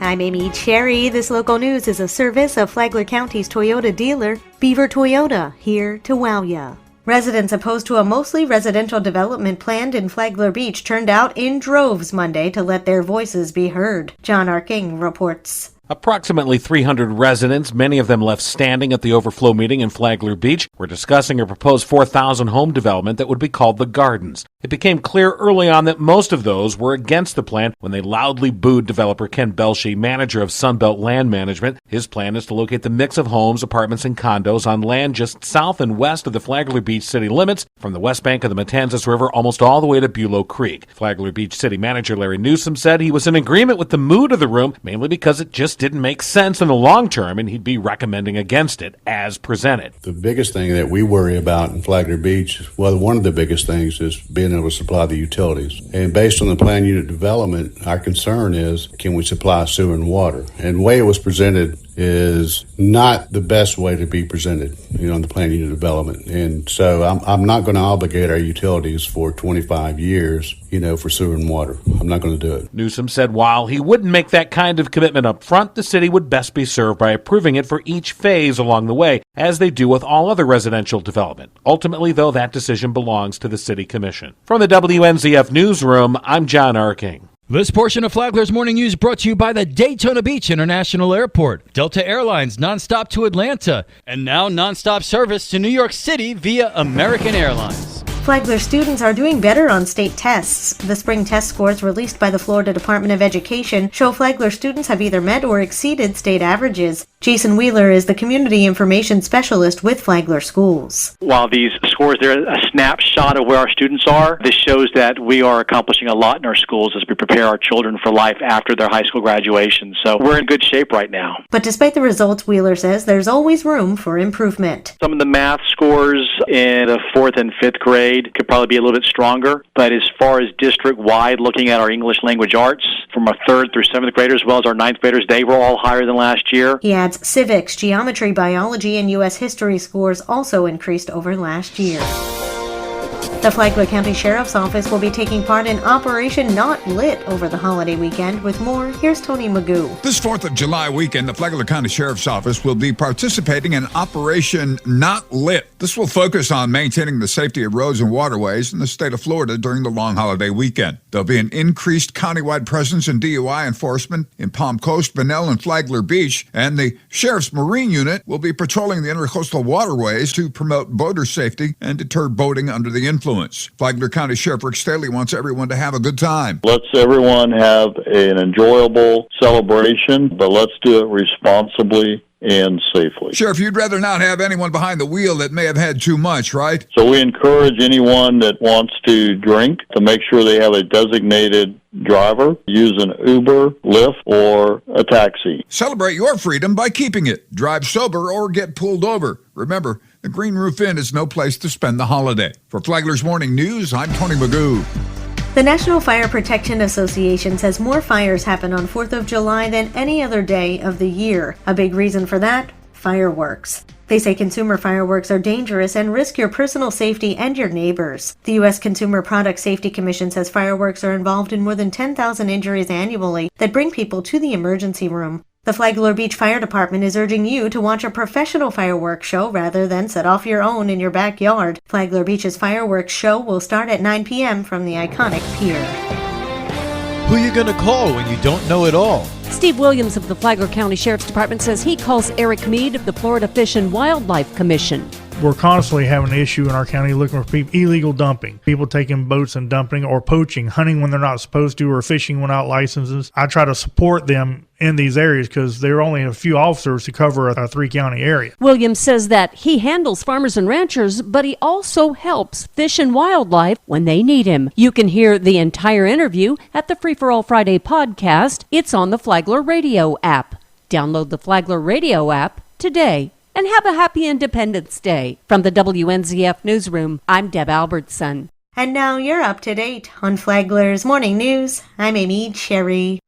I'm Amy Cherry. This local news is a service of Flagler County's Toyota dealer, Beaver Toyota, here to wow ya. Residents opposed to a mostly residential development planned in Flagler Beach turned out in droves Monday to let their voices be heard. John R. King reports. Approximately 300 residents, many of them left standing at the overflow meeting in Flagler Beach, were discussing a proposed 4,000 home development that would be called the Gardens. It became clear early on that most of those were against the plan when they loudly booed developer Ken Belshey, manager of Sunbelt Land Management. His plan is to locate the mix of homes, apartments, and condos on land just south and west of the Flagler Beach city limits, from the west bank of the Matanzas River almost all the way to Bulow Creek. Flagler Beach city manager Larry Newsom said he was in agreement with the mood of the room, mainly because it just didn't make sense in the long term, and he'd be recommending against it as presented. The biggest thing that we worry about in Flagler Beach, well, one of the biggest things is being able to supply the utilities. And based on the planned unit development, our concern is, can we supply sewer and water? And the way it was presented is not the best way to be presented, in the planned unit development. And so I'm not going to obligate our utilities for 25 years, for sewer and water. I'm not going to do it. Newsom said while he wouldn't make that kind of commitment up front, the city would best be served by approving it for each phase along the way, as they do with all other residential development. Ultimately, though, that decision belongs to the City Commission. From the WNZF Newsroom, I'm John R. King. This portion of Flagler's Morning News brought to you by the Daytona Beach International Airport, Delta Airlines nonstop to Atlanta, and now nonstop service to New York City via American Airlines. Flagler students are doing better on state tests. The spring test scores released by the Florida Department of Education show Flagler students have either met or exceeded state averages. Jason Wheeler is the Community Information Specialist with Flagler Schools. While these scores, they're a snapshot of where our students are. This shows that we are accomplishing a lot in our schools as we prepare our children for life after their high school graduation. So we're in good shape right now. But despite the results, Wheeler says there's always room for improvement. Some of the math scores in the 4th and 5th grade could probably be a little bit stronger. But as far as district-wide, looking at our English language arts, from our 3rd through 7th graders, as well as our 9th graders, they were all higher than last year. He adds civics, geometry, biology, and U.S. history scores also increased over last year. The Flagler County Sheriff's Office will be taking part in Operation Not Lit over the holiday weekend. With more, here's Tony Magoo. This 4th of July weekend, the Flagler County Sheriff's Office will be participating in Operation Not Lit. This will focus on maintaining the safety of roads and waterways in the state of Florida during the long holiday weekend. There'll be an increased countywide presence in DUI enforcement in Palm Coast, Bunnell, and Flagler Beach, and the Sheriff's Marine Unit will be patrolling the intercoastal waterways to promote boater safety and deter boating under the influence. Flagler County Sheriff Rick Staley wants everyone to have a good time. Let's everyone have an enjoyable celebration, but let's do it responsibly and safely. Sheriff, you'd rather not have anyone behind the wheel that may have had too much, right? So we encourage anyone that wants to drink to make sure they have a designated driver, use an Uber, Lyft, or a taxi. Celebrate your freedom by keeping it. Drive sober or get pulled over. Remember, the Green Roof Inn is no place to spend the holiday. For Flagler's Morning News, I'm Tony Magoo. The National Fire Protection Association says more fires happen on 4th of July than any other day of the year. A big reason for that? Fireworks. They say consumer fireworks are dangerous and risk your personal safety and your neighbors. The U.S. Consumer Product Safety Commission says fireworks are involved in more than 10,000 injuries annually that bring people to the emergency room. The Flagler Beach Fire Department is urging you to watch a professional fireworks show rather than set off your own in your backyard. Flagler Beach's fireworks show will start at 9 p.m. from the iconic pier. Who you going to call when you don't know it all? Steve Williams of the Flagler County Sheriff's Department says he calls Eric Mead of the Florida Fish and Wildlife Commission. We're constantly having an issue in our county looking for people, illegal dumping, people taking boats and dumping or poaching, hunting when they're not supposed to, or fishing without licenses. I try to support them in these areas because there are only a few officers to cover a 3-county area. Williams says that he handles farmers and ranchers, but he also helps Fish and Wildlife when they need him. You can hear the entire interview at the Free for All Friday podcast. It's on the Flagler Radio app. Download the Flagler Radio app today. And have a happy Independence Day. From the WNZF Newsroom, I'm Deb Albertson. And now you're up to date on Flagler's Morning News. I'm Amy Cherry.